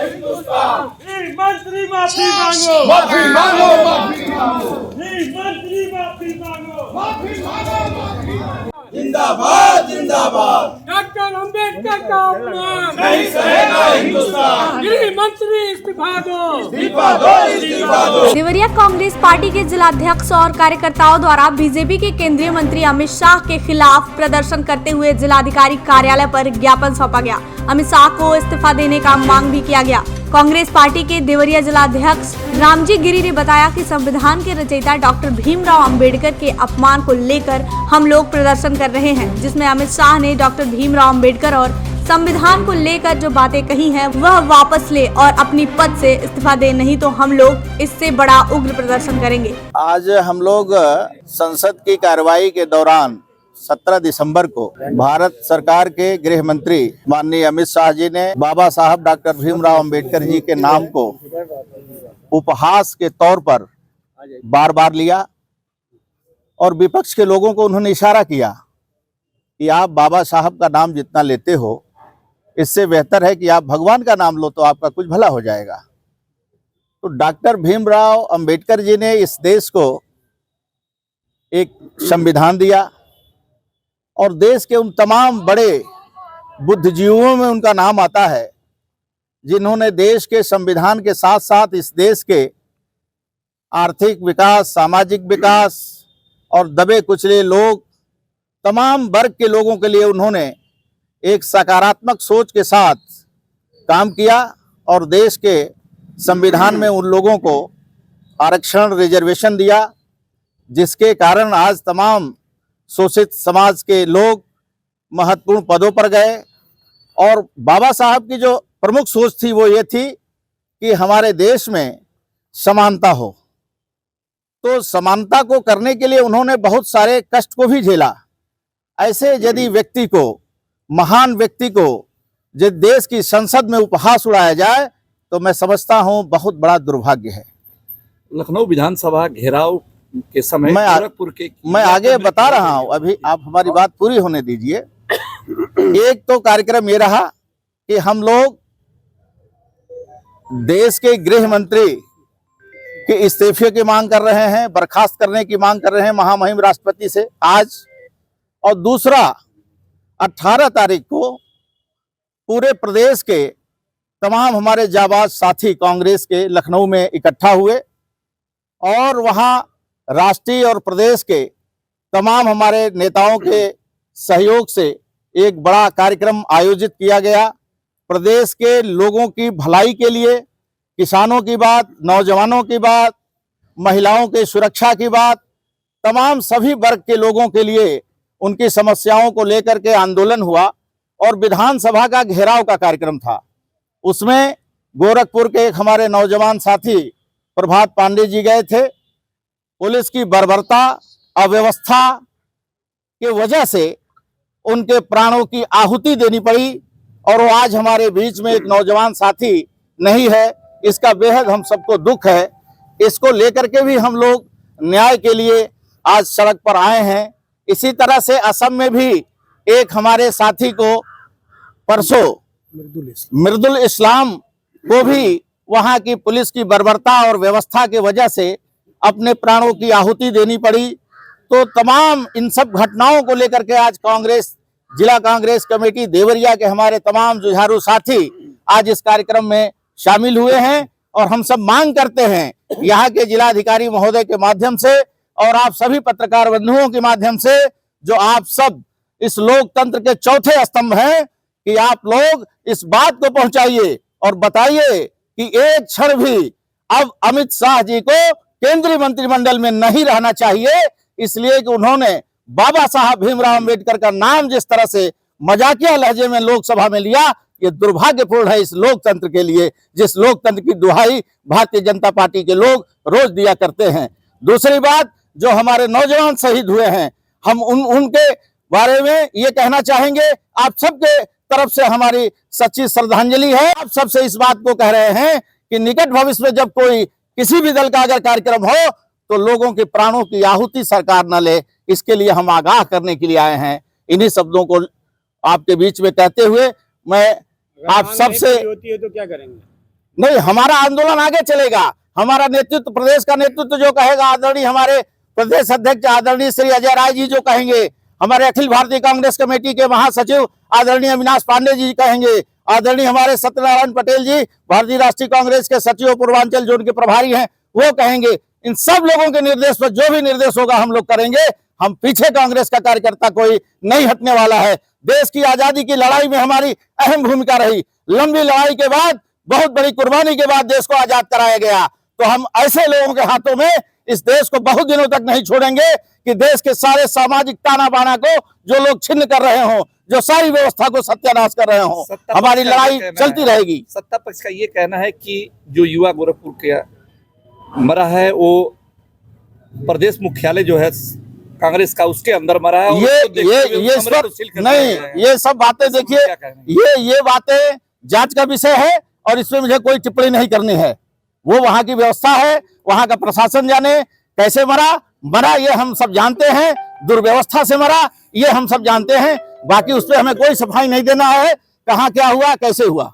हिंदुस्तान। मंत्री माफी मांगो, माफी मांगो, माफी मांगो, मंत्री माफी मांगो। माफी मांगो, माफी मांगो। जिंदाबाद, जिंदाबाद। डॉक्टर अंबेडकर का अपमान नहीं सहेगा हिंदुस्तान। गृह मंत्री इस्तीफा दो, इस्तीफा दो, इस्तीफा दो। देवरिया कांग्रेस पार्टी के जिलाध्यक्ष और कार्यकर्ताओं द्वारा बीजेपी के केंद्रीय मंत्री अमित शाह के खिलाफ प्रदर्शन करते हुए जिलाधिकारी कार्यालय पर ज्ञापन सौंपा गया। अमित शाह को इस्तीफा देने का मांग भी किया गया। कांग्रेस पार्टी के देवरिया जिलाध्यक्ष रामजी गिरी ने बताया कि संविधान के रचयिता डॉक्टर भीमराव अंबेडकर के अपमान को लेकर हम लोग प्रदर्शन कर रहे हैं, जिसमें अमित शाह ने डॉक्टर भीमराव अंबेडकर और संविधान को लेकर जो बातें कही हैं वह वापस ले और अपनी पद से इस्तीफा दे, नहीं तो हम लोग इससे बड़ा उग्र प्रदर्शन करेंगे। आज हम लोग संसद की कार्रवाई के दौरान 17 दिसंबर को भारत सरकार के गृह मंत्री माननीय अमित शाह जी ने बाबा साहब डॉक्टर भीमराव अंबेडकर जी के नाम को उपहास के तौर पर बार बार लिया और विपक्ष के लोगों को उन्होंने इशारा किया कि आप बाबा साहब का नाम जितना लेते हो इससे बेहतर है कि आप भगवान का नाम लो तो आपका कुछ भला हो जाएगा। तो डॉक्टर भीमराव अंबेडकर जी ने इस देश को एक संविधान दिया और देश के उन तमाम बड़े बुद्धिजीवियों में उनका नाम आता है जिन्होंने देश के संविधान के साथ साथ इस देश के आर्थिक विकास, सामाजिक विकास और दबे कुचले लोग, तमाम वर्ग के लोगों के लिए उन्होंने एक सकारात्मक सोच के साथ काम किया और देश के संविधान में उन लोगों को आरक्षण, रिजर्वेशन दिया, जिसके कारण आज तमाम शोषित समाज के लोग महत्वपूर्ण पदों पर गए। और बाबा साहब की जो प्रमुख सोच थी वो ये थी कि हमारे देश में समानता हो। तो समानता को करने के लिए उन्होंने बहुत सारे कष्ट को भी झेला। ऐसे यदि व्यक्ति को, महान व्यक्ति को जब देश की संसद में उपहास उड़ाया जाए तो मैं समझता हूं बहुत बड़ा दुर्भाग्य है। लखनऊ विधानसभा घेराव के समय मैं आगे बता रहा हूं, अभी आप हमारी बात पूरी होने दीजिए। एक तो कार्यक्रम ये रहा कि हम लोग देश के गृह मंत्री के इस्तीफे की मांग कर रहे हैं, बर्खास्त करने की मांग कर रहे हैं महामहिम राष्ट्रपति से आज। और दूसरा 18 तारीख को पूरे प्रदेश के तमाम हमारे जाबाज साथी कांग्रेस के लखनऊ में इकट्ठा हुए और वहां राष्ट्रीय और प्रदेश के तमाम हमारे नेताओं के सहयोग से एक बड़ा कार्यक्रम आयोजित किया गया। प्रदेश के लोगों की भलाई के लिए, किसानों की बात, नौजवानों की बात, महिलाओं के सुरक्षा की बात, तमाम सभी वर्ग के लोगों के लिए उनकी समस्याओं को लेकर के आंदोलन हुआ और विधानसभा का घेराव का कार्यक्रम था। उसमें गोरखपुर के एक हमारे नौजवान साथी प्रभात पांडे जी गए थे। पुलिस की बर्बरता, अव्यवस्था के वजह से उनके प्राणों की आहुति देनी पड़ी और वो आज हमारे बीच में एक नौजवान साथी नहीं है। इसका बेहद हम सबको दुख है। इसको लेकर के भी हम लोग न्याय के लिए आज सड़क पर आए हैं। इसी तरह से असम में भी एक हमारे साथी को परसों मृदुल इस्लाम को भी वहां की पुलिस की बर्बरता और व्यवस्था के वजह से अपने प्राणों की आहुति देनी पड़ी। तो तमाम इन सब घटनाओं को लेकर के आज कांग्रेस, जिला कांग्रेस कमेटी देवरिया के हमारे तमाम जुझारू साथी आज इस कार्यक्रम में शामिल हुए हैं और हम सब मांग करते हैं यहाँ के जिलाधिकारी महोदय के माध्यम से और आप सभी पत्रकार बंधुओं के माध्यम से, जो आप सब इस लोकतंत्र के चौथे स्तंभ हैं, कि आप लोग इस बात को पहुंचाइए और बताइए कि एक क्षण भी अब अमित शाह जी को केंद्रीय मंत्रिमंडल में नहीं रहना चाहिए, इसलिए कि उन्होंने बाबा साहब भीमराव अंबेडकर का नाम जिस तरह से मजाकिया लहजे में लोकसभा में लिया, ये दुर्भाग्यपूर्ण है इस लोकतंत्र के लिए, जिस लोकतंत्र की दुहाई भारतीय जनता पार्टी के लोग रोज दिया करते हैं। दूसरी बात, जो हमारे नौजवान शहीद हुए हैं, हम उनके बारे में ये कहना चाहेंगे, आप सबके तरफ से हमारी सच्ची श्रद्धांजलि है। आप सबसे इस बात को कह रहे हैं कि निकट भविष्य में जब कोई किसी भी दल का अगर कार्यक्रम हो तो लोगों के प्राणों की आहुति सरकार न ले, इसके लिए हम आगाह करने के लिए आए हैं। इन्हीं शब्दों को आपके बीच में कहते हुए मैं आप सबसे होती है तो क्या करेंगे? नहीं, हमारा आंदोलन आगे चलेगा। हमारा नेतृत्व, प्रदेश का नेतृत्व जो कहेगा, आदरणीय हमारे प्रदेश अध्यक्ष आदरणीय श्री अजय राय जी जो कहेंगे, हमारे अखिल भारतीय कांग्रेस कमेटी के महासचिव आदरणीय अविनाश पांडे जी कहेंगे, आदरणीय हमारे सत्यनारायण पटेल जी भारतीय राष्ट्रीय कांग्रेस के सचिव पूर्वांचल जोन के प्रभारी हैं, वो कहेंगे। इन सब लोगों के निर्देश पर जो भी निर्देश होगा हम लोग करेंगे। हम पीछे कांग्रेस का कार्यकर्ता कोई नहीं हटने वाला है। देश की आजादी की लड़ाई में हमारी अहम भूमिका रही। लंबी लड़ाई के बाद, बहुत बड़ी कुर्बानी के बाद देश को आजाद कराया गया। तो हम ऐसे लोगों के हाथों में इस देश को बहुत दिनों तक नहीं छोड़ेंगे कि देश के सारे सामाजिक ताना बाना को जो लोग छिन्न कर रहे हों, जो सारी व्यवस्था को सत्यानाश कर रहे हों, हमारी लड़ाई चलती रहेगी। सत्ता पक्ष का ये कहना है कि जो युवा गोरखपुर के मरा है वो प्रदेश मुख्यालय जो है कांग्रेस का उसके अंदर मरा है। ये सब नहीं, ये सब बातें देखिए, ये बातें जांच का विषय है और इसमें मुझे कोई टिप्पणी नहीं करनी है। वो वहां की व्यवस्था है, वहां का प्रशासन जाने कैसे मरा ये हम सब जानते हैं। दुर्व्यवस्था से मरा ये हम सब जानते हैं। बाकी उस पर हमें कोई सफाई नहीं देना है, कहाँ क्या हुआ, कैसे हुआ।